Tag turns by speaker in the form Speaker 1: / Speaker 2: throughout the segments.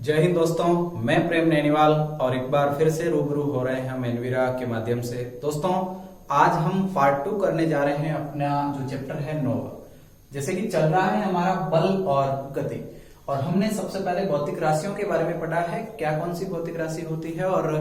Speaker 1: जय हिंद दोस्तों, मैं प्रेम नैनीवाल और एक बार फिर से रूबरू हो रहे हैं हम एनवीरा के माध्यम से। दोस्तों, आज हम पार्ट 2 करने जा रहे हैं अपना जो चैप्टर है 9। जैसे कि चल रहा है हमारा बल और गति, और हमने सबसे पहले भौतिक राशियों के बारे में पढ़ा है, क्या कौन सी भौतिक राशि होती है और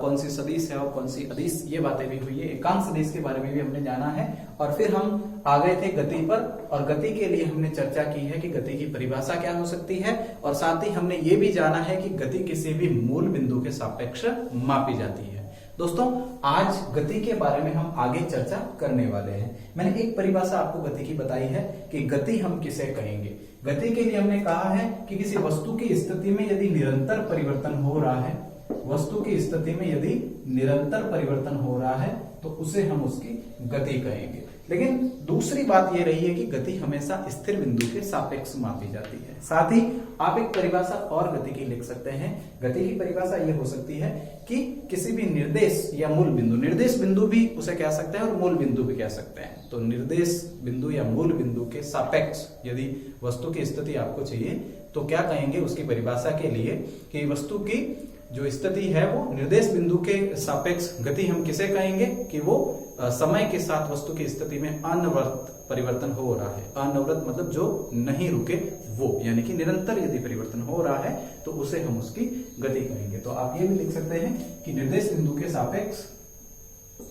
Speaker 1: कौन सी सदिश है और कौन सी अदिश, ये बातें भी हुई है। एकांक सदिश के बारे में भी हमने जाना है, और फिर हम आ गए थे गति पर, और गति के लिए हमने चर्चा की है कि गति की परिभाषा क्या हो सकती है, और साथ ही हमने ये भी जाना है कि गति किसी भी मूल बिंदु के सापेक्ष मापी जाती है। दोस्तों, आज गति के बारे में हम आगे चर्चा करने वाले हैं। मैंने एक परिभाषा आपको गति की बताई है कि गति हम किसे कहेंगे। गति के लिए हमने कहा है कि किसी वस्तु की स्थिति में यदि निरंतर परिवर्तन हो रहा है, वस्तु की स्थिति में यदि निरंतर परिवर्तन हो रहा है तो उसे हम उसकी गति कहेंगे। लेकिन दूसरी बात यह रही है कि गति हमेशा स्थिर बिंदु के सापेक्ष मापी जाती है। साथ ही आप एक परिभाषा और गति की लिख सकते हैं। गति की परिभाषा यह हो सकती है कि किसी भी निर्देश या मूल बिंदु, निर्देश बिंदु भी उसे कह सकते हैं और मूल बिंदु भी कह सकते हैं। तो निर्देश बिंदु या मूल बिंदु के सापेक्ष यदि वस्तु की स्थिति आपको चाहिए तो क्या कहेंगे उसकी परिभाषा के लिए कि वस्तु की जो स्थिति है वो निर्देश बिंदु के सापेक्ष गति हम किसे कहेंगे कि वो समय के साथ वस्तु की स्थिति में अनवरत परिवर्तन हो रहा है। अनवरत मतलब जो नहीं रुके वो, यानी कि निरंतर यदि परिवर्तन हो रहा है तो उसे हम उसकी गति कहेंगे। तो आप ये भी लिख सकते हैं कि निर्देश बिंदु के सापेक्ष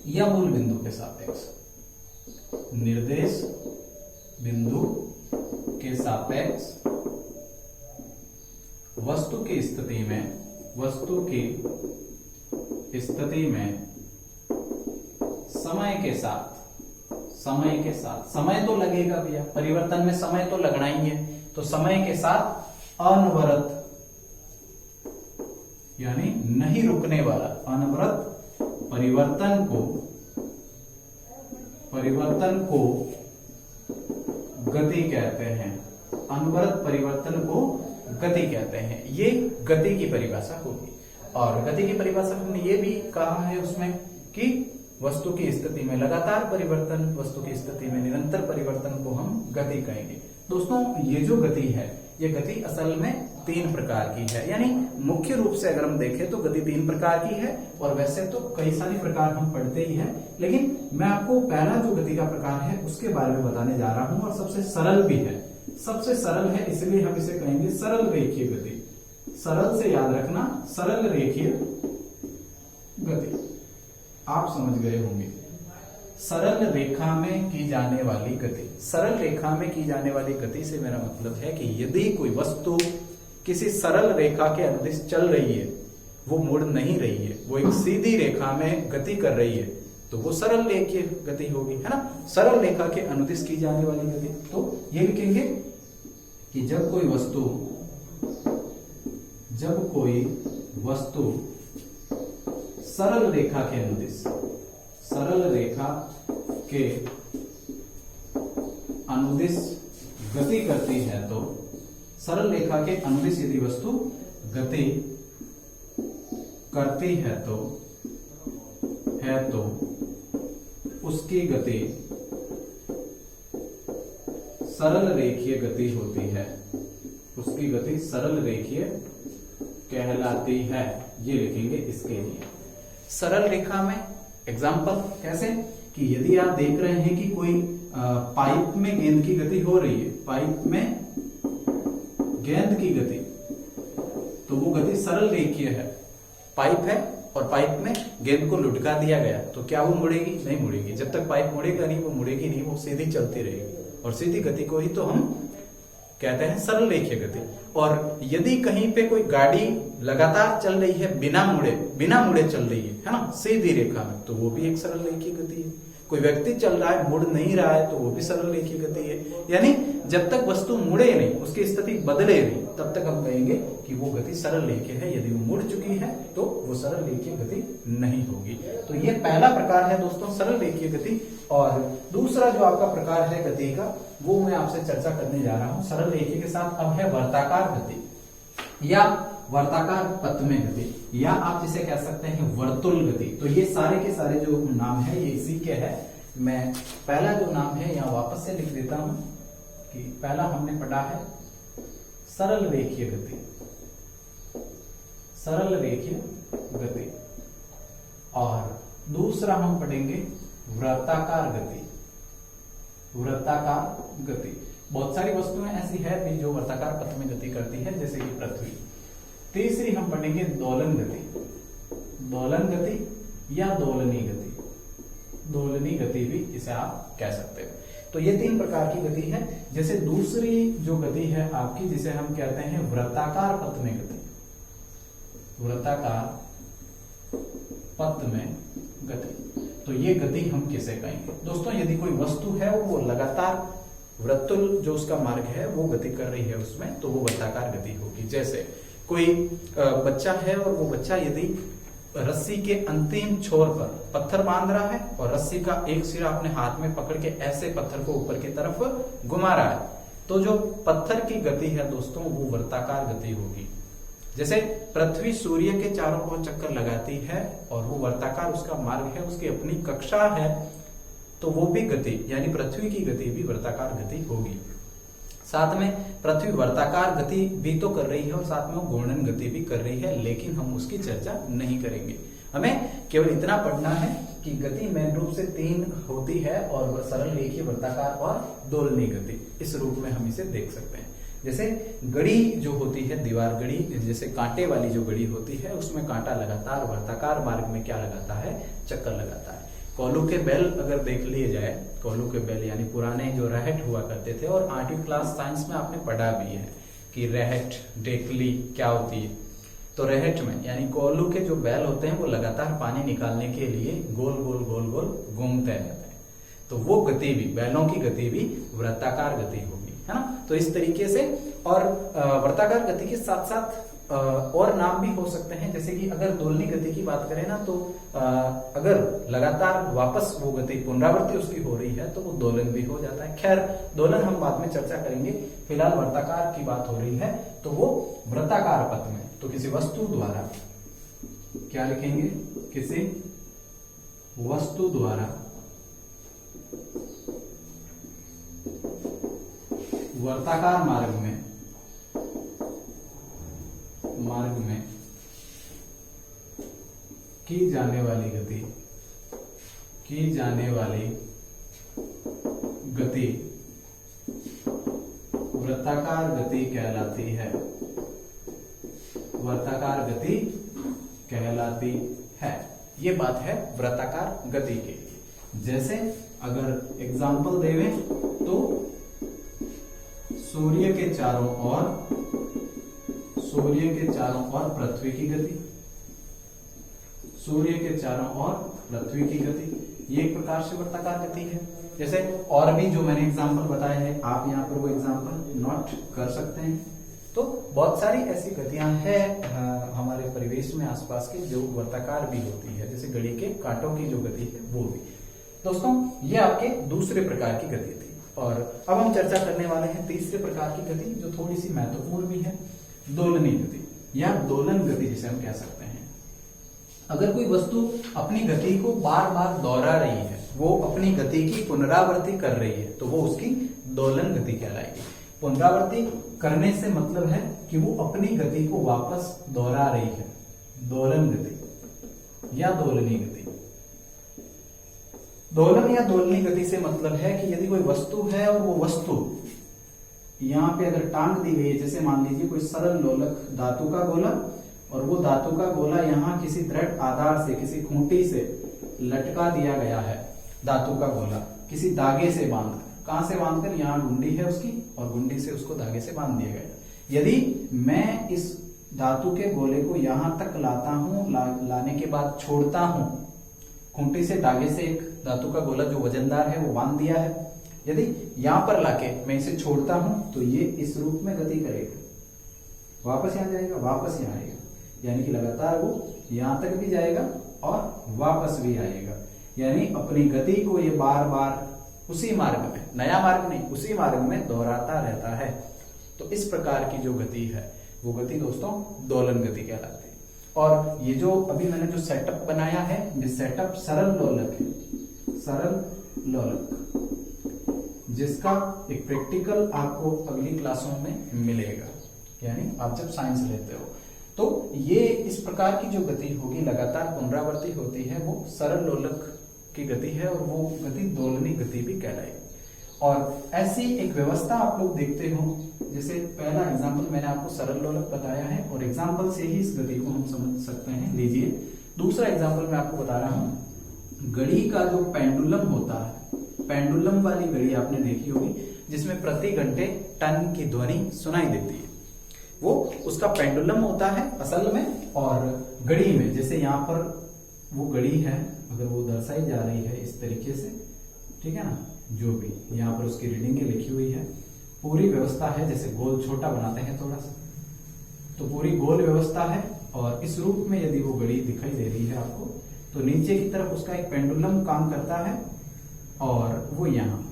Speaker 1: या मूल बिंदु के सापेक्ष, निर्देश बिंदु के सापेक्ष वस्तु की स्थिति में, वस्तु की स्थिति में समय के साथ, समय के साथ, समय तो लगेगा भैया, परिवर्तन में समय तो लगना ही है, तो समय के साथ अनवरत यानी नहीं रुकने वाला अनवरत परिवर्तन को गति कहते हैं। अनवरत परिवर्तन को गति कहते हैं। ये गति की परिभाषा होगी। और गति की परिभाषा हमने ये भी कहा है उसमें कि वस्तु की स्थिति में लगातार परिवर्तन, वस्तु की स्थिति में निरंतर परिवर्तन को हम गति कहेंगे। दोस्तों, ये जो गति है, ये गति असल में 3 प्रकार की है। यानी मुख्य रूप से अगर हम देखें तो गति 3 प्रकार की है, और वैसे तो कई सारे प्रकार हम पढ़ते ही हैं, लेकिन मैं आपको पहला जो गति का प्रकार है उसके बारे में बताने जा रहा हूं, और सबसे सरल भी है। सबसे सरल है, इसलिए हम इसे कहेंगे सरल रेखीय गति। सरल से याद रखना, सरल रेखीय गति, आप समझ गए होंगे। सरल रेखा में की जाने वाली गति। सरल रेखा में की जाने वाली गति से मेरा मतलब है कि यदि कोई वस्तु किसी सरल रेखा के अनुदिश चल रही है, वो मुड़ नहीं रही है, वो एक सीधी रेखा में गति कर रही है, तो वो सरल रेखीय गति होगी, है ना। सरल रेखा के अनुदिश की जाने वाली गति। तो ये लिखेंगे कि जब कोई वस्तु सरल रेखा के अनुदिश, सरल रेखा के अनुदिश गति करती है, तो सरल रेखा के अनुदिश यदि वस्तु गति करती है तो उसकी गति सरल रेखीय गति होती है। उसकी गति सरल रेखीय कहलाती है। ये लिखेंगे इसके लिए। सरल रेखा में एग्जाम्पल कैसे कि यदि आप देख रहे हैं कि कोई पाइप में गेंद की गति हो रही है, पाइप में गेंद की गति, तो वो गति सरल रेखीय है। पाइप है और पाइप में गेंद को लुढ़का दिया गया, तो क्या वो मुड़ेगी? नहीं मुड़ेगी। जब तक पाइप मुड़ेगा नहीं, वो मुड़ेगी नहीं, वो सीधी चलती रहेगी, और सीधी गति को ही तो हम कहते हैं सरल रेखीय गति। और यदि कहीं पे कोई गाड़ी लगातार चल रही है बिना मुड़े चल रही है ना, सीधी रेखा में, तो वो भी एक सरल रेखीय गति है। कोई व्यक्ति चल रहा है, मुड़ नहीं रहा है, तो वो भी सरल रेखीय गति है। यानी जब तक वस्तु मुड़े नहीं, उसकी स्थिति बदले नहीं, तब तक हम कहेंगे कि वो गति सरल रेखीय है। यदि वो मुड़ चुकी है तो वो सरल रेखीय गति नहीं होगी। तो ये पहला प्रकार है दोस्तों, सरल रेखीय गति। और दूसरा जो आपका प्रकार है गति का, वो मैं आपसे चर्चा करने जा रहा हूं सरल रेखीय के साथ। अब है वर्ताकार गति या वर्ताकार पथ में गति, या आप जिसे कह सकते हैं वर्तुल गति। तो ये सारे के सारे जो नाम है ये इसी के है। मैं पहला जो नाम है यहाँ वापस से लिख देता हूं। कि पहला हमने पढ़ा है सरल रेखीय गति। सरल रेखीय गति। और दूसरा हम पढ़ेंगे वृत्ताकार गति। वृत्ताकार गति, बहुत सारी वस्तुएं ऐसी है भी जो वृत्ताकार पथ में गति करती है, जैसे कि पृथ्वी। तीसरी हम पढ़ेंगे दोलन गति। दोलन गति या दोलनी गति, दोलनी गति भी इसे आप कह सकते हो। तो ये तीन प्रकार की गति है। जैसे दूसरी जो गति है आपकी, जिसे हम कहते हैं वृत्ताकार पथ में गति। वृत्ताकार पथ में गति, तो ये गति हम किसे कहेंगे दोस्तों? यदि कोई वस्तु है वो लगातार वृत्तुल जो उसका मार्ग है वो गति कर रही है उसमें, तो वो वृत्ताकार गति होगी। जैसे कोई बच्चा है और वो बच्चा यदि रस्सी के अंतिम छोर पर पत्थर बांध रहा है और रस्सी का एक सिरा अपने हाथ में पकड़ के ऐसे पत्थर को ऊपर की तरफ घुमा रहा है, तो जो पत्थर की गति है दोस्तों वो वृत्ताकार गति होगी। जैसे पृथ्वी सूर्य के चारों ओर चक्कर लगाती है और वो वृत्ताकार उसका मार्ग है, उसकी अपनी कक्षा है, तो वो भी गति यानी पृथ्वी की गति भी वृत्ताकार गति होगी। साथ में पृथ्वी वर्ताकार गति भी तो कर रही है और साथ में वो घूर्णन गति भी कर रही है, लेकिन हम उसकी चर्चा नहीं करेंगे। हमें केवल इतना पढ़ना है कि गति मेन रूप से तीन होती है और वह सरल रेखीय, वृत्ताकार और दोलनी गति, इस रूप में हम इसे देख सकते हैं। जैसे गड़ी जो होती है, दीवार गड़ी, जैसे कांटे वाली जो गड़ी होती है, उसमें कांटा लगातार वर्ताकार मार्ग में क्या लगाता है, चक्कर लगाता है। कोल्हू के बैल अगर देख लिए जाए, कोल्हू के बैल यानी पुराने जो रहट हुआ करते थे, और 8वीं क्लास साइंस में आपने पढ़ा भी है कि रहट डेकली क्या होती है। तो रहट में यानी कोल्हू के जो बैल होते हैं वो लगातार पानी निकालने के लिए गोल गोल गोल गोल घूमते रहते हैं, तो वो गति भी, बैलों की गति भी वृत्ताकार गति होगी, है ना। तो इस तरीके से, और वृत्ताकार गति के साथ साथ और नाम भी हो सकते हैं। जैसे कि अगर दोलनी गति की बात करें ना, तो अगर लगातार वापस वो गति पुनरावृत्ति उसकी हो रही है तो वो दोलन भी हो जाता है। खैर दोलन हम बाद में चर्चा करेंगे, फिलहाल वृत्ताकार की बात हो रही है, तो वो वृत्ताकार पथ में, तो किसी वस्तु द्वारा क्या लिखेंगे, किसी वस्तु द्वारा वर्ताकार मार्ग में की जाने वाली गति वृत्ताकार गति कहलाती है, वृत्ताकार गति कहलाती है। ये बात है वृत्ताकार गति के लिए। जैसे अगर एग्जाम्पल देवें तो सूर्य के चारों ओर पृथ्वी की गति, सूर्य के चारों ओर पृथ्वी की गति, ये एक प्रकार से वृत्ताकार गति है। जैसे और भी जो मैंने एग्जाम्पल बताए हैं, आप यहाँ पर वो एग्जाम्पल नोट कर सकते हैं। तो बहुत सारी ऐसी गतियां हैं हमारे परिवेश में आसपास की जो वृत्ताकार भी होती है, जैसे घड़ी के कांटों की जो गति है वो भी। दोस्तों ये आपके दूसरे प्रकार की गति थी, और अब हम चर्चा करने वाले हैं तीसरे प्रकार की गति जो थोड़ी सी महत्वपूर्ण भी है, दोलनी गति या दोलन गति जिसे हम कह सकते हैं। अगर कोई वस्तु अपनी गति को बार बार दोहरा रही है, वो अपनी गति की पुनरावृत्ति कर रही है, तो वो उसकी दोलन गति कहलाएगी। पुनरावृत्ति करने से मतलब है कि वो अपनी गति को वापस दोहरा रही है, दोलन गति या दोलनी गति। दोलन या दोलनी गति से मतलब है कि यदि कोई वस्तु है और वो वस्तु यहाँ पे अगर टांग दी गई है, जैसे मान लीजिए कोई सरल लोलक धातु का गोला, और वो धातु का गोला यहाँ किसी दृढ़ आधार से, किसी खूंटी से लटका दिया गया है। धातु का गोला किसी धागे से बांधकर, कहां से बांधकर, यहाँ गुंडी है उसकी और गुंडी से उसको धागे से बांध दिया गया। यदि मैं इस धातु के गोले को यहां तक लाता हूं, लाने के बाद छोड़ता हूं, खूंटी से धागे से एक धातु का गोला जो वजनदार है वो बांध दिया है, यदि यहां पर लाके मैं इसे छोड़ता हूं तो ये इस रूप में गति करेगा, वापस यहां जाएगा, वापस यहां आएगा, यानी कि लगातार वो यहां तक भी जाएगा और वापस भी आएगा। यानी अपनी गति को ये बार बार उसी मार्ग में, नया मार्ग नहीं, उसी मार्ग में दोहराता रहता है। तो इस प्रकार की जो गति है वो गति दोस्तों दोलन गति कहलाती है। और ये जो अभी मैंने जो सेटअप बनाया है, ये सेटअप सरल लोलक है, सरल लोलक, जिसका एक प्रैक्टिकल आपको अगली क्लासों में मिलेगा, यानी आप जब साइंस लेते हो। तो ये इस प्रकार की जो गति होगी लगातार पुनरावर्ती होती है, वो सरल लोलक की गति है और वो गति दोलनी गति भी कहलाएगी। और ऐसी एक व्यवस्था आप लोग देखते हो, जैसे पहला एग्जाम्पल मैंने आपको सरल लोलक बताया है और एग्जाम्पल से ही इस गति को हम समझ सकते हैं। लीजिए दूसरा एग्जाम्पल मैं आपको बता रहा हूं, घड़ी का जो पेंडुलम होता है, पेंडुलम वाली घड़ी आपने देखी होगी जिसमें प्रति घंटे टन की ध्वनि सुनाई देती है, वो उसका पेंडुलम होता है असल में। और घड़ी में जैसे यहाँ पर वो घड़ी है, अगर वो दर्शाई जा रही है इस तरीके से, ठीक है ना, जो भी यहाँ पर उसकी रीडिंग लिखी हुई है, पूरी व्यवस्था है, जैसे गोल छोटा बनाते हैं थोड़ा सा, तो पूरी गोल व्यवस्था है। और इस रूप में यदि वो घड़ी दिखाई दे रही है आपको, तो नीचे की तरफ उसका एक पेंडुलम काम करता है और वो यहाँ,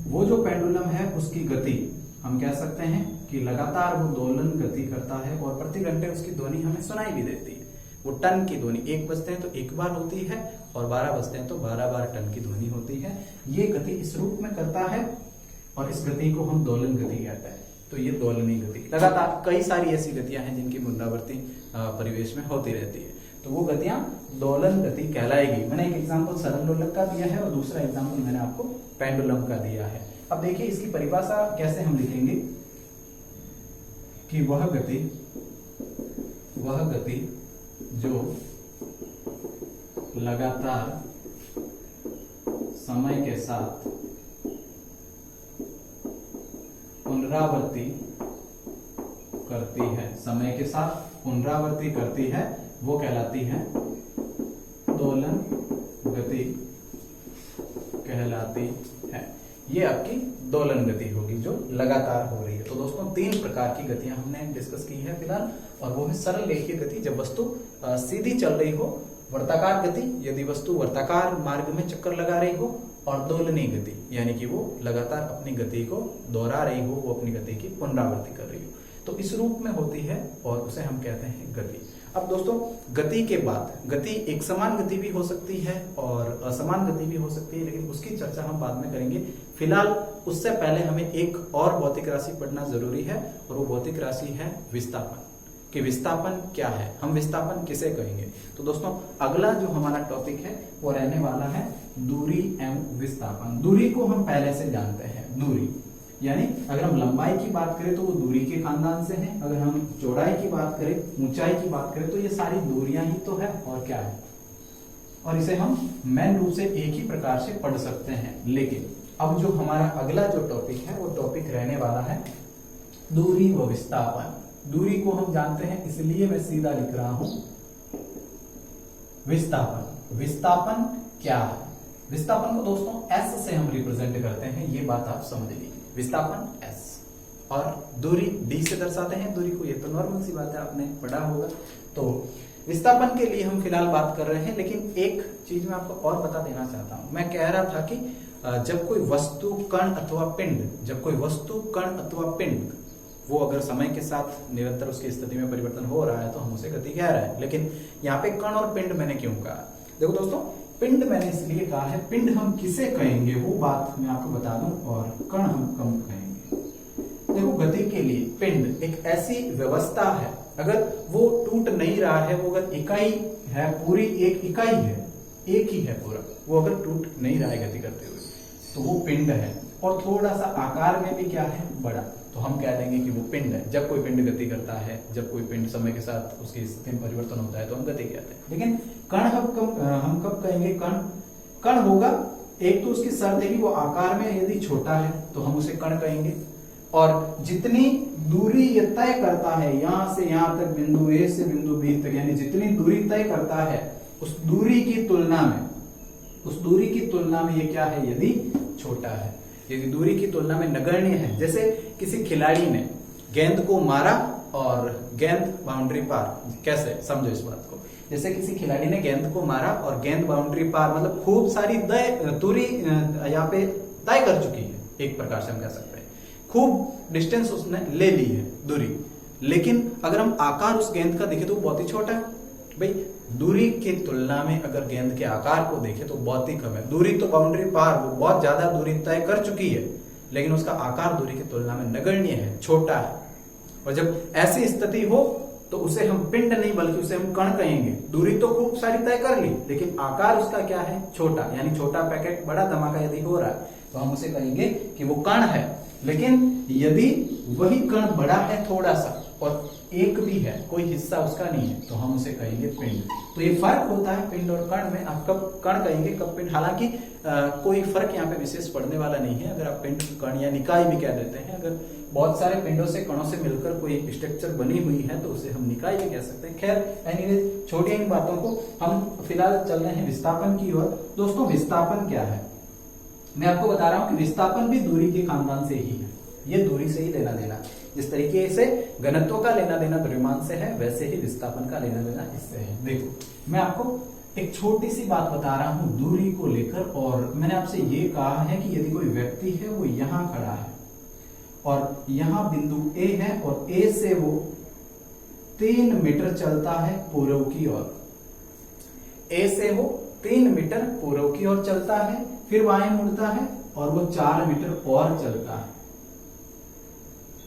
Speaker 1: वो जो पेंडुलम है उसकी गति हम कह सकते हैं कि लगातार वो दोलन गति करता है और प्रति घंटे उसकी ध्वनि हमें सुनाई भी देती है। वो टन की ध्वनि 1 बजते हैं तो 1 बार होती है और 12 बजते हैं तो 12 बार टन की ध्वनि होती है। ये गति इस रूप में करता है और इस गति को हम दोलन गति कहते हैं। तो ये दोलनी गति, लगातार कई सारी ऐसी गतियां हैं जिनकी पुनरावृत्ति परिवेश में होती रहती है, तो वो गतियां दोलन गति कहलाएगी। मैंने एक एग्जाम्पल सरल लोलक का दिया है और दूसरा एग्जाम्पल मैंने आपको पेंडुलम का दिया है। अब देखिए इसकी परिभाषा कैसे हम लिखेंगे कि वह गति जो लगातार समय के साथ पुनरावृत्ति करती है, समय के साथ पुनरावृत्ति करती है, वो कहलाती है दोलन गति कहलाती है। ये आपकी दोलन गति होगी जो लगातार हो रही है। तो दोस्तों 3 प्रकार की गतियां हमने डिस्कस की है फिलहाल, और वो है सरल रेखीय गति जब वस्तु सीधी चल रही हो, वर्ताकार गति यदि वस्तु वर्ताकार मार्ग में चक्कर लगा रही हो, और दोलनी गति यानी कि वो लगातार अपनी गति को दोहरा रही हो, वो अपनी गति की पुनरावृत्ति कर रही हो, तो इस रूप में होती है और उसे हम कहते हैं गति। अब दोस्तों गति के बाद गति एक समान गति भी हो सकती है और असमान गति भी हो सकती है, लेकिन उसकी चर्चा हम बाद में करेंगे। फिलहाल उससे पहले हमें एक और भौतिक राशि पढ़ना जरूरी है और वो भौतिक राशि है विस्थापन। कि विस्थापन क्या है, हम विस्थापन किसे कहेंगे। तो दोस्तों अगला जो हमारा टॉपिक है वो रहने वाला है दूरी एवं विस्थापन। दूरी को हम पहले से जानते हैं, दूरी यानी अगर हम लंबाई की बात करें तो वो दूरी के खानदान से है, अगर हम चौड़ाई की बात करें, ऊंचाई की बात करें, तो ये सारी दूरियां ही तो है और क्या है, और इसे हम मेन रूप से एक ही प्रकार से पढ़ सकते हैं। लेकिन अब जो हमारा अगला जो टॉपिक है वो टॉपिक रहने वाला है दूरी व विस्थापन। दूरी को हम जानते हैं इसलिए मैं सीधा लिख रहा हूं विस्थापन। विस्थापन क्या है, विस्थापन को दोस्तों S से हम रिप्रेजेंट करते हैं, ये बात आप समझ लीजिए। विस्थापन S और दूरी D से दर्शाते हैं दूरी को, ये तो नॉर्मल सी बात है, आपने पढ़ा होगा। तो विस्थापन के लिए हम फिलहाल बात कर रहे हैं, लेकिन एक चीज मैं आपको और बता देना चाहता हूं। मैं कह रहा था कि जब कोई वस्तु कण अथवा पिंड वो अगर समय के साथ निरंतर उसकी स्थिति में परिवर्तन हो रहा है तो हम उसे गति कह रहे हैं। लेकिन यहाँ पे कण और पिंड मैंने क्यों कहा, देखो दोस्तों पिंड मैंने इसलिए कहा है, पिंड हम किसे कहेंगे वो बात मैं आपको बता दूं, और कण हम कम कहेंगे। देखो गति के लिए पिंड एक ऐसी व्यवस्था है, अगर वो टूट नहीं रहा है, वो अगर इकाई है, पूरी एक इकाई है, एक ही है पूरा, वो अगर टूट नहीं रहा है गति करते हुए तो वो पिंड है। और थोड़ा सा आकार में भी क्या है, बड़ा, तो हम कह देंगे कि वो पिंड है। जब कोई पिंड गति करता है, जब कोई पिंड समय के साथ उसकी स्थिति में परिवर्तन होता है तो हम गति कहते हैं। लेकिन कण हम कब कहेंगे, कण होगा, एक तो उसकी शर्त है कि वो आकार में यदि छोटा है तो हम उसे कण कहेंगे, और जितनी दूरी ये तय करता है यहां से यहां तक, बिंदु ए से बिंदु बी तक, यानी जितनी दूरी तय करता है उस दूरी की तुलना में ये क्या है, यदि छोटा है, यदि दूरी की तुलना में नगण्य है। जैसे किसी खिलाड़ी ने गेंद को मारा और गेंद बाउंड्री पार, कैसे समझो इस बात को, जैसे किसी खिलाड़ी ने गेंद को मारा और गेंद बाउंड्री पार, मतलब खूब सारी दूरी यहाँ पे तय कर चुकी है, एक प्रकार से हम कह सकते हैं, खूब डिस्टेंस उसने ले ली है दूरी। लेकिन अगर हम आकार उस गेंद का देखें तो बहुत ही छोटा है। भाई दूरी की तुलना में अगर गेंद के आकार को देखें तो बहुत ही कम है। दूरी तो बाउंड्री पार वो बहुत ज्यादा दूरी तय कर चुकी है, लेकिन उसका आकार दूरी की तुलना में नगण्य है, छोटा है, और जब ऐसी स्थिति हो तो उसे हम पिंड नहीं बल्कि उसे हम कण कहेंगे। दूरी तो खूब सारी तय कर ली, लेकिन आकार उसका क्या है, छोटा, यानी छोटा पैकेट बड़ा धमाका यदि हो रहा है तो हम उसे कहेंगे कि वो कण है। लेकिन यदि वही कण बड़ा है थोड़ा सा और एक भी है, कोई हिस्सा उसका नहीं है, तो हम उसे कहेंगे पिंड। तो ये फर्क होता है पिंड और कण में। आप कब कण कहेंगे कब पिंड, हालांकि कोई फर्क यहाँ पे विशेष पड़ने वाला नहीं है। अगर आप पिंड, कण या निकाय भी कह देते हैं, अगर बहुत सारे पिंडों से कणों से मिलकर कोई स्ट्रक्चर बनी हुई है तो उसे हम निकाय भी कह सकते हैं। खैर एनीवेज छोटी इन बातों को, हम फिलहाल चल रहे हैं विस्थापन की ओर। दोस्तों विस्थापन क्या है, मैं आपको बता रहा हूं कि विस्थापन भी दूरी के खानदान से ही है। ये दूरी से ही लेना देना, जिस तरीके से घनत्व का लेना देना द्रव्यमान से है, वैसे ही विस्थापन का लेना देना इससे है। देखो मैं आपको एक छोटी सी बात बता रहा हूं दूरी को लेकर, और मैंने आपसे ये कहा है कि यदि कोई व्यक्ति है वो यहां खड़ा है और यहां बिंदु ए है और ए से वो 3 मीटर चलता है पूर्व की ओर, ए से वो 3 मीटर पूर्व की ओर चलता है, फिर बाएं मुड़ता है और वो 4 मीटर और चलता है,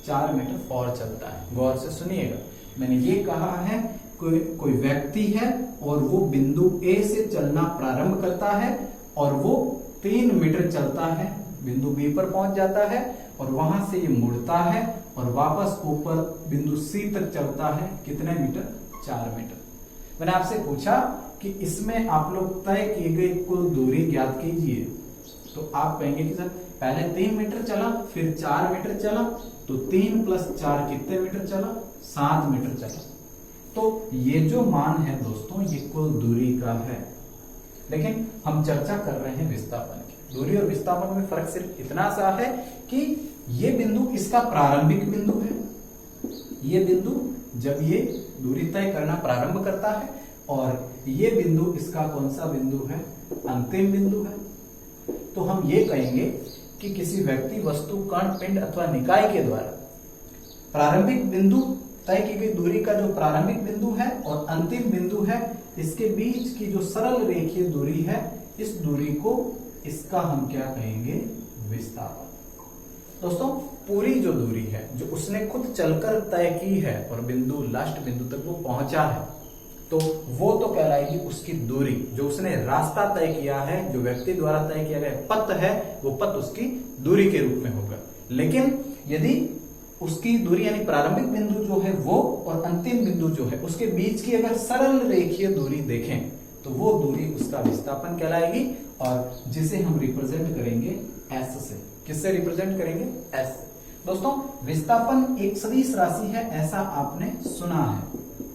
Speaker 1: 4 मीटर और चलता है। गौर से सुनिएगा, मैंने ये कहा है कोई व्यक्ति है और वो बिंदु ए से चलना प्रारंभ करता है और वो 3 मीटर चलता है, बिंदु बी पर पहुंच जाता है और वहां से ये मुड़ता है और वापस ऊपर बिंदु सी तक चलता है। कितने मीटर, 4 मीटर। मैंने आपसे पूछा कि इसमें आप लोग तय किए गए कुल दूरी ज्ञात कीजिए, तो आप कहेंगे कि सर पहले 3 मीटर चला, फिर 4 मीटर चला, तो 3 + 4 कितने मीटर चला, 7 मीटर चला। तो ये जो मान है दोस्तों ये कुल दूरी का है। लेकिन हम चर्चा कर रहे हैं विस्थापन की। दूरी और विस्थापन में फर्क सिर्फ इतना सा है कि ये बिंदु इसका प्रारंभिक बिंदु है, ये बिंदु जब ये दूरी तय करना प्रारंभ करता है, और ये बिंदु इसका कौन सा बिंदु है, अंतिम बिंदु है। तो हम ये कहेंगे कि किसी व्यक्ति, वस्तु, कण, पिंड अथवा निकाय के द्वारा प्रारंभिक बिंदु तय की गई दूरी का जो प्रारंभिक बिंदु है और अंतिम बिंदु है, इसके बीच की जो सरल रेखीय दूरी है, इस दूरी को, इसका हम क्या कहेंगे, विस्थापन। दोस्तों पूरी जो दूरी है जो उसने खुद चलकर तय की है और बिंदु, लास्ट बिंदु तक वो पहुंचा है, तो वो तो कहलाएगी उसकी दूरी। जो उसने रास्ता तय किया है, जो व्यक्ति द्वारा तय किया गया पथ है, वो पथ उसकी दूरी के रूप में होगा। लेकिन यदि उसकी दूरी यानी प्रारंभिक बिंदु जो है वो और अंतिम बिंदु जो है उसके बीच की अगर सरल रेखीय दूरी देखें तो वो दूरी उसका विस्थापन कहलाएगी, और जिसे हम रिप्रेजेंट करेंगे एस से। किससे रिप्रेजेंट करेंगे, एस से। दोस्तों विस्थापन एक सदिश राशि है, ऐसा आपने सुना है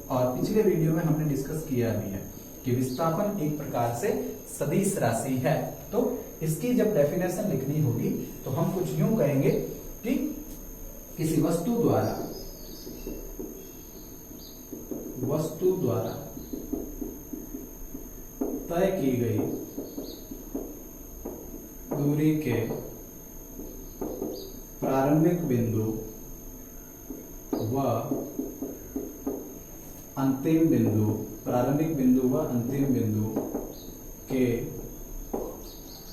Speaker 1: और पिछले वीडियो में हमने डिस्कस किया भी है कि विस्थापन एक प्रकार से सदिश राशि है। तो इसकी जब डेफिनेशन लिखनी होगी तो हम कुछ यूं कहेंगे कि किसी वस्तु द्वारा तय की गई दूरी के प्रारंभिक बिंदु व अंतिम बिंदु, प्रारंभिक बिंदु व अंतिम बिंदु के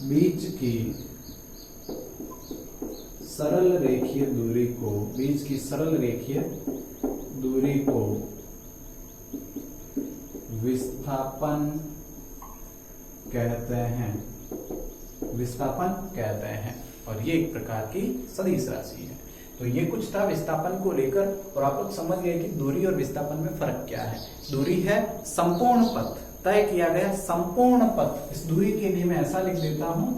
Speaker 1: बीच की सरल रेखीय दूरी को, बीच की सरल रेखीय दूरी को विस्थापन कहते हैं, विस्थापन कहते हैं। और ये एक प्रकार की सदिश राशि है। तो ये कुछ था विस्थापन को लेकर, और आप लोग समझ गए कि दूरी और विस्थापन में फर्क क्या है। दूरी है संपूर्ण पथ, तय किया गया संपूर्ण पथ। इस दूरी के लिए मैं ऐसा लिख देता हूं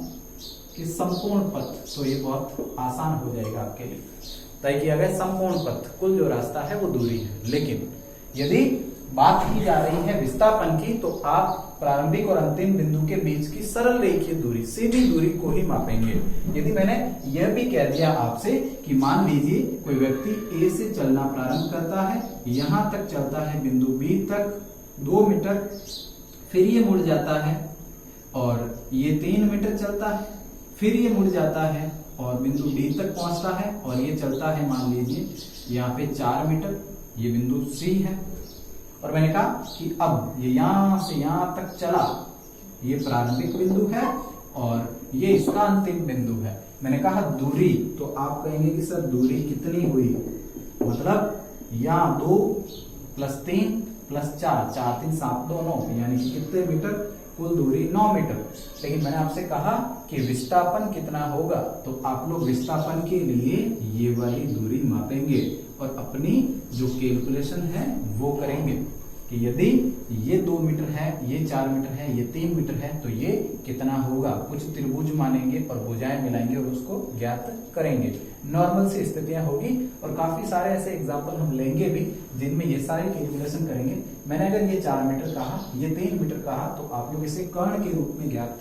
Speaker 1: कि संपूर्ण पथ, तो ये बहुत आसान हो जाएगा आपके लिए। तय किया गया संपूर्ण पथ, कुल जो रास्ता है वो दूरी है। लेकिन यदि बात की जा रही है विस्थापन की, तो आप प्रारंभिक और अंतिम बिंदु के बीच की सरल रेखीय दूरी, सीधी दूरी को ही मापेंगे। यदि मैंने यह भी कह दिया आपसे कि मान लीजिए कोई व्यक्ति ए से चलना प्रारंभ करता है, यहां तक चलता है बिंदु बी तक 2 मीटर, फिर ये मुड़ जाता है और ये 3 मीटर चलता है, फिर ये मुड़ जाता है और बिंदु बी तक पहुंचता है, और ये चलता है मान लीजिए यहाँ पे 4 मीटर, ये बिंदु सी है। और मैंने कहा कि अब ये यहां से यहां तक चला, ये प्रारंभिक बिंदु है और ये इसका अंतिम बिंदु है। मैंने कहा दूरी, तो आप कहेंगे कि सर दूरी कितनी हुई, मतलब या 2 + 3 + 4, 4 3 7 2 9, यानी कि कितने मीटर, कुल दूरी 9 मीटर। लेकिन मैंने आपसे कहा कि विस्थापन कितना होगा, तो आप लोग विस्थापन के लिए ये वाली दूरी मापेंगे और अपनी जो कैलकुलेशन है वो करेंगे कि यदि ये 2 मीटर है, ये 4 मीटर है, ये 3 मीटर है, तो ये कितना होगा। कुछ त्रिभुज मानेंगे और भुजाएं मिलाएंगे और उसको ज्ञात करेंगे। नॉर्मल सी स्थितियां होगी और काफी सारे ऐसे एग्जाम्पल हम लेंगे भी जिनमें ये सारी कैलकुलेशन करेंगे। मैंने अगर ये 4 मीटर कहा, ये 3 मीटर कहा, तो आप लोग इसे कर्ण के रूप में ज्ञात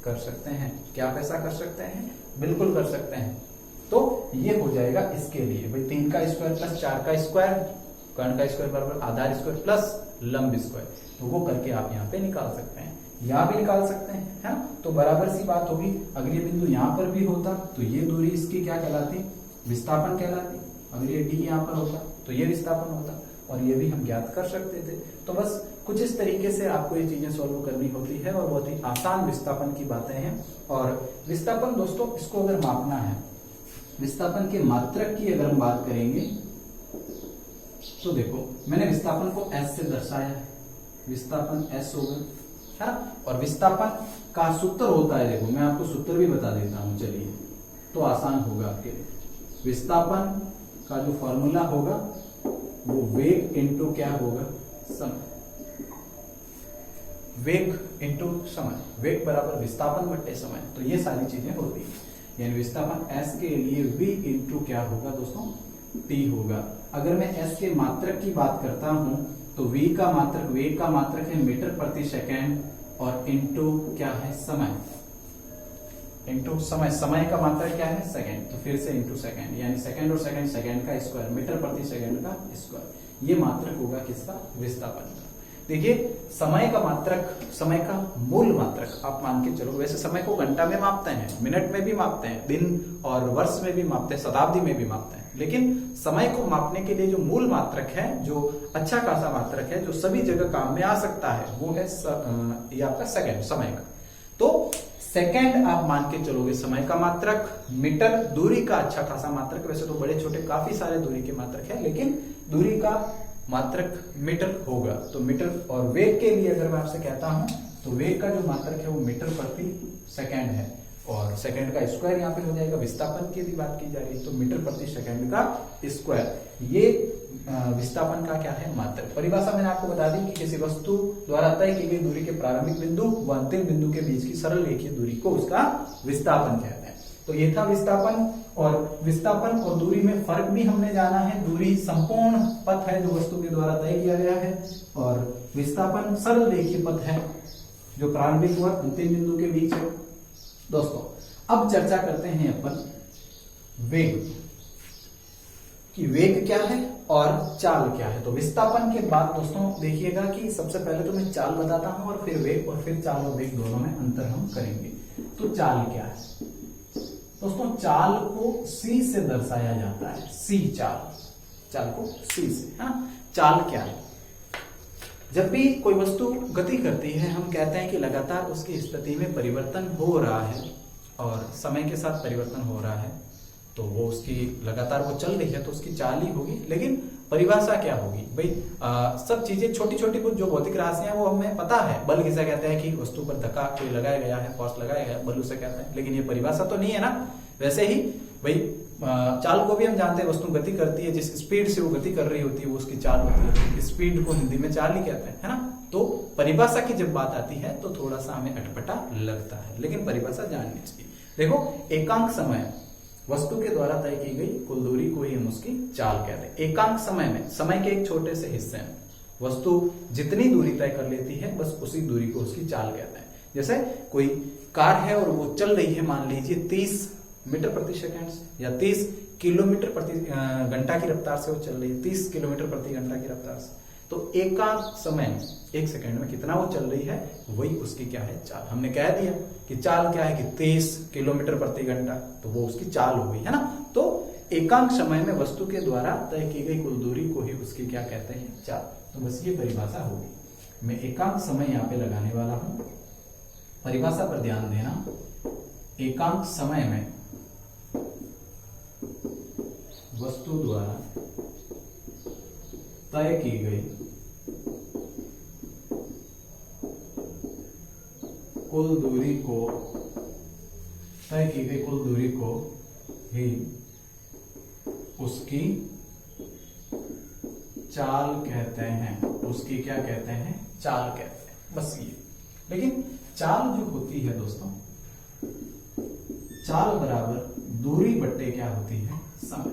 Speaker 1: कर सकते हैं। क्या आप ऐसा कर सकते हैं? बिल्कुल कर सकते हैं। तो ये हो जाएगा इसके लिए भाई 3 का स्क्वायर प्लस 4 का स्क्वायर, कर्ण का स्क्वायर बराबर आधार स्क्वायर प्लस लंब स्क्वायर, तो वो करके आप यहाँ पे निकाल सकते हैं, यहाँ भी निकाल सकते हैं, है ना। तो बराबर सी बात होगी। अगर ये बिंदु यहाँ पर भी होता तो ये दूरी इसकी क्या कहलाती? विस्थापन कहलाती। अगर ये डी यहाँ पर होता तो ये विस्थापन होता, और ये भी हम ज्ञात कर सकते थे। तो बस कुछ इस तरीके से आपको ये चीजें सॉल्व करनी होती है और बहुत ही आसान विस्थापन की बातें हैं। और विस्थापन दोस्तों, इसको अगर मापना है, विस्थापन के मात्रक की अगर हम बात करेंगे तो देखो मैंने विस्थापन को S से दर्शाया है, विस्थापन S होगा, है ना। और विस्थापन का सूत्र होता है, देखो मैं आपको सूत्र भी बता देता हूं, चलिए तो आसान होगा आपके लिए। विस्थापन का जो फॉर्मूला होगा वो वेग इंटू क्या होगा? समय। वेग इंटू समय, वेग बराबर विस्थापन बट्टे समय। तो ये सारी चीजें होती है, यानी विस्थापन S के लिए V इंटू क्या होगा दोस्तों? T होगा। अगर मैं S के मात्रक की बात करता हूं तो V का मात्रक, वेग का मात्रक है मीटर प्रति सेकेंड और इंटू क्या है? समय। इंटू समय, समय का मात्रक क्या है? सेकेंड। तो फिर से इंटू सेकेंड, यानी सेकेंड और सेकेंड, सेकेंड का स्क्वायर, मीटर प्रति सेकेंड का स्क्वायर। ये मात्रक होगा किसका? विस्थापन का। देखिए समय का मात्रक, समय का मूल मात्रक आप मान के चलो। वैसे समय को घंटा में मापते हैं, मिनट में भी मापते हैं, दिन और वर्ष में भी मापते हैं, शताब्दी में भी मापते हैं, लेकिन समय को मापने के लिए जो मूल मात्रक है, जो अच्छा खासा मात्रक है, जो सभी जगह काम में आ सकता है, वो है ये आपका सेकेंड, समय का। तो सेकेंड आप मान के चलोगे समय का मात्रक। मीटर दूरी का अच्छा खासा मात्रक, वैसे तो बड़े छोटे काफी सारे दूरी के मात्रक है, लेकिन दूरी का मात्रक मीटर होगा। तो मीटर, और वेग के लिए अगर मैं आपसे कहता हूं तो वेग का जो मात्रक है वो मीटर प्रति सेकेंड है, और सेकेंड का स्क्वायर यहाँ पे हो जाएगा। विस्थापन की भी बात की जा रही है तो मीटर प्रति सेकेंड का स्क्वायर, ये विस्थापन का क्या है? मात्रक। परिभाषा मैंने आपको बता दी कि किसी वस्तु द्वारा तय की गई दूरी के प्रारंभिक बिंदु व अंतिम बिंदु के बीच की सरल रेखीय दूरी को उसका विस्थापन कहते हैं। तो ये था विस्थापन। और विस्थापन और दूरी में फर्क भी हमने जाना है। दूरी संपूर्ण पथ है जो वस्तु के द्वारा तय किया गया है, और विस्थापन सरल रेखीय पथ है जो प्रारंभिक व अंतिम बिंदु के बीच है। दोस्तों अब चर्चा करते हैं अपन वेग कि वेग क्या है और चाल क्या है। तो विस्थापन के बाद दोस्तों देखिएगा कि सबसे पहले तो मैं चाल बताता हूं और फिर वेग, और फिर चाल और वेग दोनों में अंतर हम करेंगे। तो चाल क्या है दोस्तों? चाल को C से दर्शाया जाता है। C चाल, चाल को C से, हाँ। चाल क्या है? जब भी कोई वस्तु गति करती है हम कहते हैं कि लगातार उसकी स्थिति में परिवर्तन हो रहा है और समय के साथ परिवर्तन हो रहा है, तो वो उसकी लगातार वो चल रही है तो उसकी चाल ही होगी। लेकिन परिभाषा क्या होगी भाई? सब चीजें छोटी छोटी कुछ जो भौतिक राशियां वो हमें पता है। बल किसे कहते हैं कि वस्तु पर धक्का कोई लगाया गया है, फोर्स लगाया गया है, बल उसे कहते हैं। लेकिन ये परिभाषा तो नहीं है ना। वैसे ही भाई चाल को भी हम जानते हैं, वस्तु गति करती है, जिस स्पीड से वो गति कर रही होती है वो उसकी चाल होती है। स्पीड को हिंदी में चाल ही कहते हैं, है ना। तो परिभाषा की जब बात आती है तो थोड़ा सा हमें अटपटा लगता है, लेकिन परिभाषा जाननी चाहिए। देखो एकांक समय, वस्तु के द्वारा तय की गई कुल दूरी को ही हम उसकी चाल कहते हैं। एकांक समय में, समय के एक छोटे से हिस्से में वस्तु जितनी दूरी तय कर लेती है बस उसी दूरी को उसकी चाल कहते हैं। जैसे कोई कार है और वो चल रही है मान लीजिए 30 मीटर प्रति सेकेंड से, या 30 किलोमीटर प्रति घंटा की रफ्तार से वो चल रही है, 30 किलोमीटर प्रति घंटा की रफ्तार से। तो एकांक समय, एक सेकंड में कितना वो चल रही है वही उसकी क्या है? चाल। हमने कह दिया कि चाल क्या है कि 30 किलोमीटर प्रति घंटा, तो वो उसकी चाल हो गई, है ना। तो एकांक समय में वस्तु के द्वारा तय की गई कुल दूरी को ही उसकी क्या कहते हैं? चाल। तो बस ये परिभाषा होगी। मैं एकांक समय यहाँ पे लगाने वाला हूं, परिभाषा पर ध्यान देना। एकांक समय में वस्तु द्वारा तय की गई कुल दूरी को ही उसकी चाल कहते हैं। उसकी क्या कहते हैं? चाल कहते हैं। बस ये। लेकिन चाल जो होती है दोस्तों, चाल बराबर दूरी बट्टे क्या होती है? समय।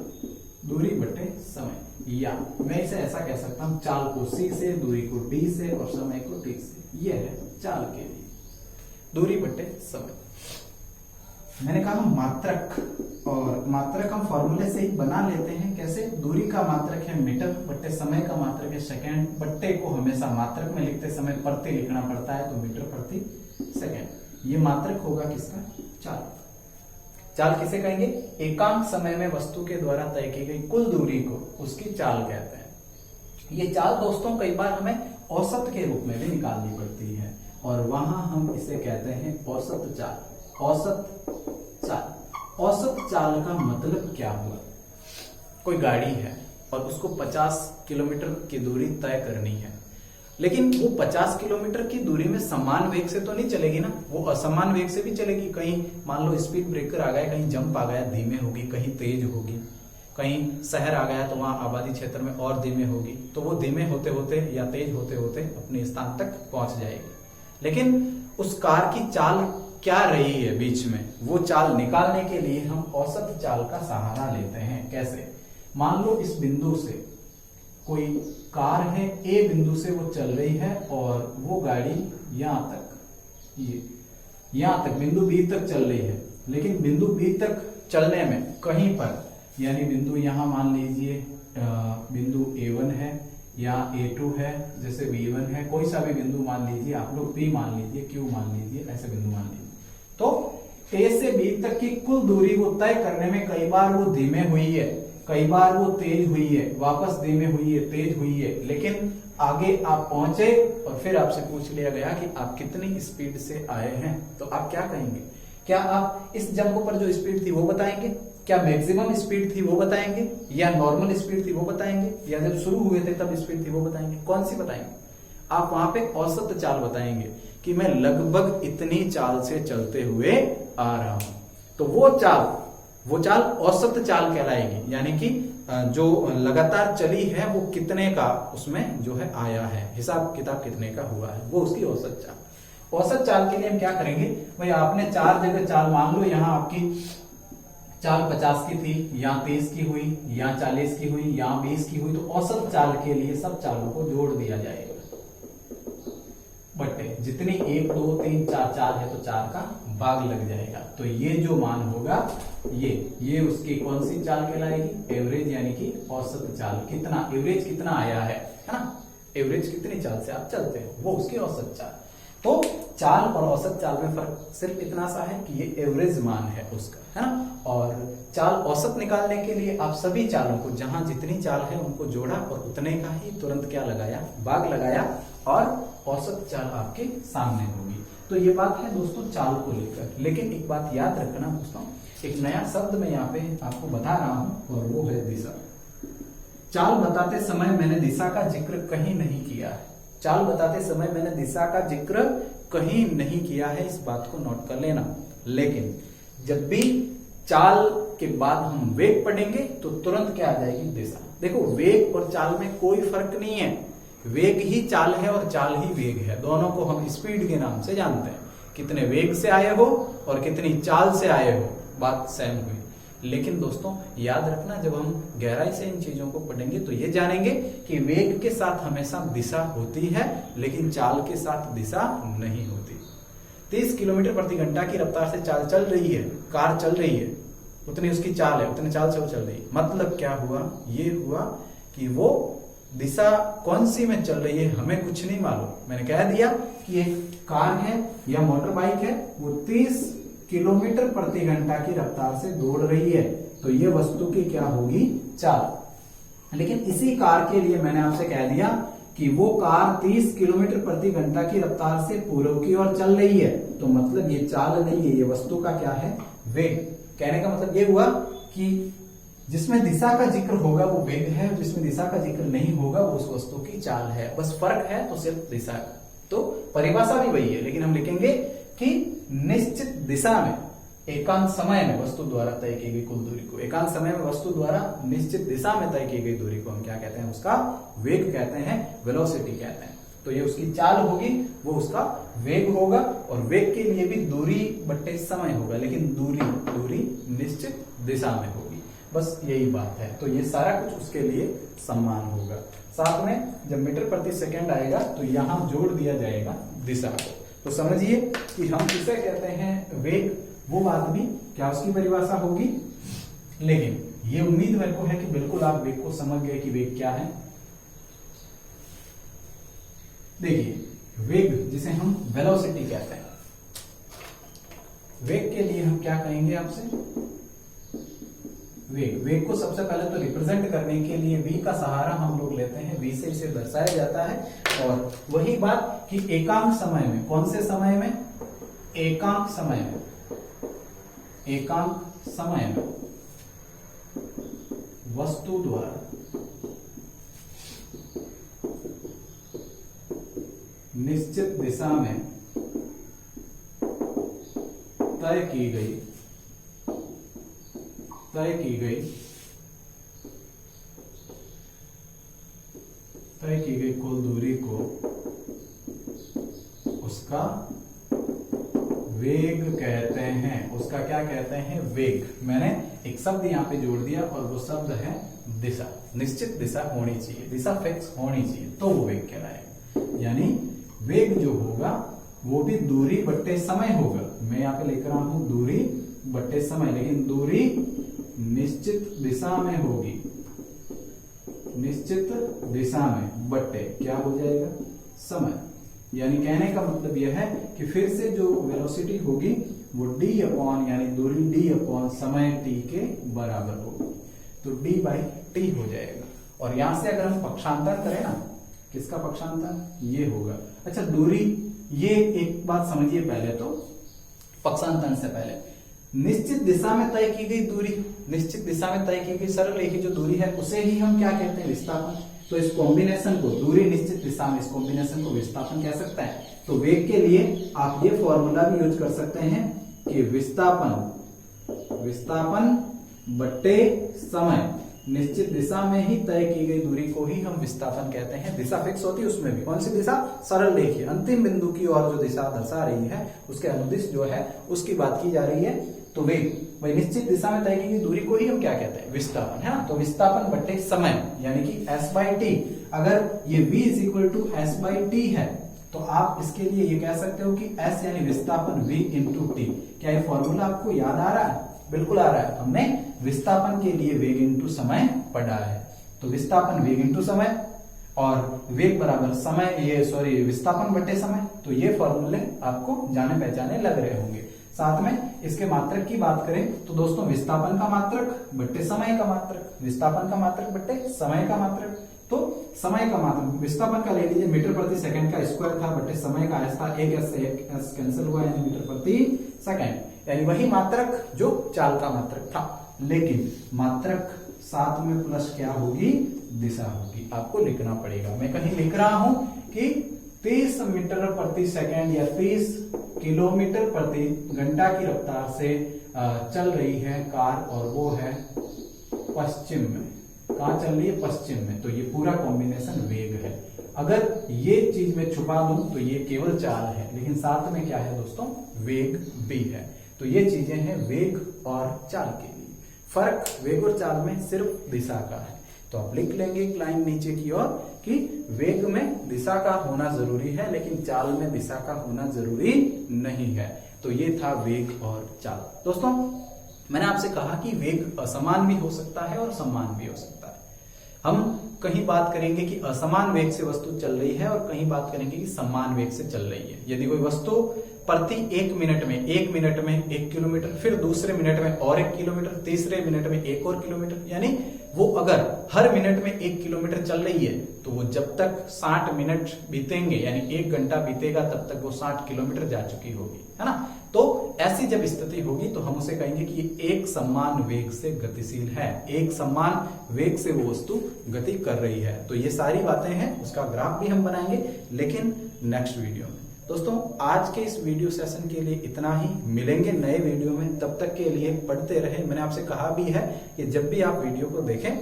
Speaker 1: दूरी बट्टे समय, या मैं इसे ऐसा कह सकता हूं, चाल को c से, दूरी को d से और समय को t से। यह है चाल के लिए दूरी बट्टे समय। मैंने कहा मात्रक, और मात्रक हम फॉर्मूले से ही बना लेते हैं। कैसे? दूरी का मात्रक है मीटर बट्टे समय का मात्रक है सेकेंड। बट्टे को हमेशा मात्रक में लिखते समय प्रति लिखना पड़ता है, तो मीटर प्रति सेकेंड। ये मात्रक होगा किसका? चाल। चाल किसे कहेंगे? एकांक समय में वस्तु के द्वारा तय की गई कुल दूरी को उसकी चाल कहते हैं। ये चाल दोस्तों कई बार हमें औसत के रूप में भी निकालनी पड़ती है, और वहां हम इसे कहते हैं औसत चाल। औसत चाल। औसत चाल का मतलब क्या हुआ? कोई गाड़ी है और उसको 50 किलोमीटर की दूरी तय करनी है, लेकिन वो 50 किलोमीटर की दूरी में समान वेग से तो नहीं चलेगी ना, वो असमान वेग से भी चलेगी। कहीं मान लो स्पीड ब्रेकर आ गया, कहीं जंप आ गया, धीमे होगी, कहीं तेज होगी, कहीं शहर आ गया तो वहां आबादी क्षेत्र में और धीमे होगी, तो वो धीमे होते होते या तेज होते होते अपने स्थान तक पहुंच जाएगी। लेकिन उस कार की चाल क्या रही है बीच में, वो चाल निकालने के लिए हम औसत चाल का सहारा लेते हैं। कैसे? मान लो इस बिंदु से कोई कार है, ए बिंदु से वो चल रही है और वो गाड़ी यहां तक, ये यहां तक बिंदु बी तक चल रही है, लेकिन बिंदु बी तक चलने में कहीं पर, यानी बिंदु यहां मान लीजिए बिंदु A1 है या A2 है, जैसे B1 है, कोई सा भी बिंदु मान लीजिए, आप लोग P मान लीजिए, Q मान लीजिए, ऐसे बिंदु मान लीजिए। तो A से B तक की कुल दूरी को तय करने में कई बार वो धीमे हुई है, कई बार वो तेज हुई है, वापस धीमे हुई है, तेज हुई है, लेकिन आगे आप पहुंचे और फिर आपसे पूछ लिया गया कि आप कितनी स्पीड से आए हैं, तो आप क्या कहेंगे? क्या आप इस जंप पर जो स्पीड थी वो बताएंगे? क्या मैक्सिमम स्पीड थी वो बताएंगे? या नॉर्मल स्पीड थी वो बताएंगे? या जब शुरू हुए थे तब स्पीड थी वो बताएंगे? कौन सी बताएंगे? आप वहां पे औसत चाल बताएंगे कि मैं लगभग इतनी चाल से चलते हुए आ रहा हूं, तो वो चाल औसत चाल कहलाएगी। यानी कि जो लगातार चली है वो कितने का उसमें जो है आया है, हिसाब किताब कितने का हुआ है, वो उसकी औसत चाल। औसत चाल के लिए हम क्या करेंगे भाई, आपने 4 जगह चाल मान लो, यहाँ आपकी चाल 50 की थी, यहाँ 30 की हुई, यहाँ 40 की हुई, यहाँ 20 की हुई, तो औसत चाल के लिए सब चालों को जोड़ दिया जाएगा बट्टे जितनी 1 2 3 4 4 है तो 4 का भाग लग जाएगा। तो ये जो मान होगा ये उसकी कौन सी चाल कहलाएगी? एवरेज, यानी कि औसत चाल। कितना एवरेज कितना आया है ना, एवरेज कितनी चाल से आप चलते हो, वो उसकी औसत चाल। तो चाल और औसत चाल में फर्क सिर्फ इतना सा है कि ये एवरेज मान है उसका, है ना। और चाल औसत निकालने के लिए आप सभी चालों को, जहां जितनी चाल है उनको जोड़ा और उतने का ही तुरंत क्या लगाया, भाग लगाया, और औसत चाल आपके सामने होगी। तो ये बात है दोस्तों चाल को लेकर। लेकिन एक बात याद रखना दोस्तों, एक नया शब्द मैं यहाँ पे आपको बता रहा हूं और वो है दिशा। चाल बताते समय मैंने दिशा का जिक्र कहीं नहीं किया है। चाल बताते समय मैंने दिशा का जिक्र कहीं नहीं किया है, इस बात को नोट कर लेना। लेकिन जब भी चाल के बाद हम वेग पढ़ेंगे तो तुरंत क्या आ जाएगी, दिशा। देखो वेग और चाल में कोई फर्क नहीं है, वेग ही चाल है और चाल ही वेग है। दोनों को हम स्पीड के नाम से जानते हैं, कितने वेग से आए हो और कितनी चाल से आए हो, बात सेम हुई। लेकिन दोस्तों याद रखना, जब हम गहराई से इन चीजों को पढ़ेंगे तो ये जानेंगे कि वेग के साथ हमेशा दिशा होती है, लेकिन चाल के साथ दिशा नहीं होती। 30 किलोमीटर प्रति घंटा की रफ्तार से चाल चल रही है, कार चल रही है, उतनी उसकी चाल है, उतनी चाल से वो चल रही है। मतलब क्या हुआ, ये हुआ कि वो दिशा कौन सी में चल रही है हमें कुछ नहीं मालूम। मैंने कह दिया कि एक कार है या मोटर बाइक है, वो 30 किलोमीटर प्रति घंटा की रफ्तार से दौड़ रही है, तो ये वस्तु की क्या होगी, चाल। लेकिन इसी कार के लिए मैंने आपसे कह दिया कि वो कार 30 किलोमीटर प्रति घंटा की रफ्तार से पूर्व की ओर चल रही है, तो मतलब ये चाल नहीं है, ये वस्तु का क्या है, वेग। कहने का मतलब ये हुआ कि जिसमें दिशा का जिक्र होगा वो वेग है, जिसमें दिशा का जिक्र नहीं होगा वो उस वस्तु की चाल है। बस फर्क है तो सिर्फ दिशा का। तो परिभाषा भी वही है, लेकिन हम लिखेंगे कि निश्चित दिशा में एकांत समय में वस्तु द्वारा तय की गई कुल दूरी को, एकांत समय में वस्तु द्वारा निश्चित दिशा में तय की गई दूरी को हम क्या कहते हैं, उसका वेग कहते हैं, वेलोसिटी कहते हैं। तो ये उसकी चाल होगी, वो उसका वेग होगा, और वेग के लिए भी दूरी बट्टे समय होगा, लेकिन दूरी निश्चित दिशा में होगी। बस यही बात है। तो ये सारा कुछ उसके लिए समान होगा। साथ में जब मीटर प्रति सेकंड आएगा तो यहां जोड़ दिया जाएगा दिशा को। तो समझिए कि हम किसे कहते हैं वेग, वो बात भी क्या उसकी परिभाषा होगी। लेकिन ये उम्मीद मेरे को है कि बिल्कुल आप वेग को समझ गए कि वेग क्या है। देखिए वेग जिसे हम वेलोसिटी कहते हैं, वेग के लिए हम क्या कहेंगे आपसे, वेग को सबसे पहले तो रिप्रेजेंट करने के लिए v का सहारा हम लोग लेते हैं, v से इसे दर्शाया जाता है। और वही बात कि एकांक समय में, कौन से समय में, एकांक समय में वस्तु द्वारा निश्चित दिशा में तय की गई कुल दूरी को उसका वेग कहते हैं। उसका क्या कहते हैं, वेग। मैंने एक शब्द यहां पे जोड़ दिया और वो शब्द है दिशा। निश्चित दिशा होनी चाहिए, दिशा फिक्स होनी चाहिए, तो वो वेग कहलाएगा। यानी वेग जो होगा वो भी दूरी बट्टे समय होगा। मैं यहां पे लिख रहा हूं दूरी बट्टे समय, लेकिन दूरी निश्चित दिशा में होगी, निश्चित दिशा में बट्टे क्या हो जाएगा, समय। यानी कहने का मतलब यह है कि फिर से जो वेलोसिटी होगी वो d अपॉन, यानी दूरी d अपॉन समय t के बराबर होगी। तो d बाई t हो जाएगा। और यहां से अगर हम पक्षांतर करें ना, किसका पक्षांतर, ये होगा। अच्छा दूरी, ये एक बात समझिए पहले तो, पक्षांतर से पहले निश्चित दिशा में तय की गई दूरी, निश्चित दिशा में तय की गई सरल रेखी जो दूरी है उसे ही हम क्या कहते हैं, विस्थापन। तो इस कॉम्बिनेशन को, दूरी निश्चित दिशा में, इस कॉम्बिनेशन को विस्थापन कह सकते हैं। तो वेग के लिए आप ये फॉर्मूला भी यूज कर सकते हैं कि विस्थापन बट्टे समय, निश्चित दिशा में ही तय की गई दूरी को ही हम विस्थापन कहते हैं। दिशा फिक्स होती है, उसमें भी कौन सी दिशा, सरल रेखी, अंतिम बिंदु की ओर जो दिशा दर्शा रही है उसके अनुदिश जो है उसकी बात की जा रही है। तो वेग वही निश्चित दिशा में तय की गई दूरी को ही हम क्या कहते हैं, विस्थापन, है ना। तो विस्थापन बट्टे समय यानी कि s बाई टी। अगर ये v is equal to S by T है तो आप इसके लिए ये कह सकते हो कि s यानी विस्थापन v इंटू टी। क्या ये फॉर्मूला आपको याद आ रहा है, बिल्कुल आ रहा है। हमने विस्थापन के लिए वेग इंटू समय पढ़ा है। तो विस्थापन वेग इंटू समय और वेग बराबर समय, ये सॉरी विस्थापन बट्टे समय। तो ये फॉर्मूले आपको जाने पहचाने लग रहे होंगे। साथ में इसके मात्रक की बात करें तो दोस्तों विस्थापन का मात्रक बट्टे समय का मात्रक, विस्थापन का मात्रक बट्टे समय का मात्रक। तो समय का मात्रक विस्थापन का ले लीजिए, मीटर प्रति सेकंड का स्क्वायर था बट्टे समय का एस था, एक एस से एक एस कैंसिल हुआ यानी मीटर प्रति सेकंड, यानी वही मात्रक जो चाल का मात्रक था। लेकिन मात्रक साथ में प्लस क्या होगी, दिशा होगी। आपको लिखना पड़ेगा। मैं कहीं लिख रहा हूं कि 30 मीटर प्रति सेकंड या 30 किलोमीटर प्रति घंटा की रफ्तार से चल रही है कार, और वो है पश्चिम में। कहां चल रही है, पश्चिम में। तो ये पूरा कॉम्बिनेशन वेग है। अगर ये चीज में छुपा दूं तो ये केवल चाल है, लेकिन साथ में क्या है दोस्तों, वेग भी है। तो ये चीजें हैं वेग और चाल के लिए। फर्क वेग और चाल में सिर्फ दिशा का है। तो आप लिख लेंगे एक लाइन नीचे की ओर कि वेग में दिशा का होना जरूरी है, लेकिन चाल में दिशा का होना जरूरी नहीं है। तो ये था वेग और चाल। दोस्तों मैंने आपसे कहा कि वेग असमान भी हो सकता है और समान भी हो सकता है। हम कहीं बात करेंगे कि असमान वेग से वस्तु चल रही है और कहीं बात करेंगे कि समान वेग से चल रही है। यदि कोई वस्तु प्रति 1 मिनट में 1 किलोमीटर, फिर दूसरे मिनट में और 1 किलोमीटर, तीसरे मिनट में 1 और किलोमीटर, यानी वो अगर हर मिनट में 1 किलोमीटर चल रही है तो वो जब तक 60 मिनट बीतेंगे यानी 1 घंटा बीतेगा तब तक वो 60 किलोमीटर जा चुकी होगी, है ना। तो ऐसी जब स्थिति होगी तो हम उसे कहेंगे कि ये एक समान वेग से गतिशील है, एक समान वेग से वो वस्तु गति कर रही है। तो ये सारी बातें हैं, उसका ग्राफ भी हम बनाएंगे लेकिन नेक्स्ट वीडियो में। दोस्तों आज के इस वीडियो सेशन के लिए इतना ही, मिलेंगे नए वीडियो में, तब तक के लिए पढ़ते रहे। मैंने आपसे कहा भी है कि जब भी आप वीडियो को देखें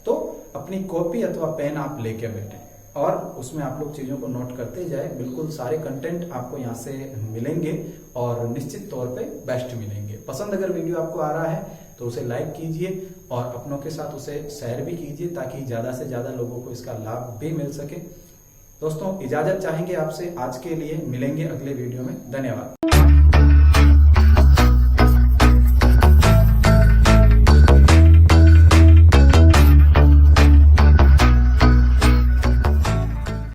Speaker 1: तो अपनी कॉपी अथवा पेन आप लेके बैठें और उसमें आप लोग चीजों को नोट करते जाए। बिल्कुल सारे कंटेंट आपको यहाँ से मिलेंगे और निश्चित तौर पे बेस्ट मिलेंगे। पसंद अगर वीडियो आपको आ रहा है तो उसे लाइक कीजिए और अपनों के साथ उसे शेयर भी कीजिए ताकि ज्यादा से ज्यादा लोगों को इसका लाभ भी मिल सके। दोस्तों इजाजत चाहेंगे आपसे, आज के लिए मिलेंगे अगले वीडियो में। धन्यवाद।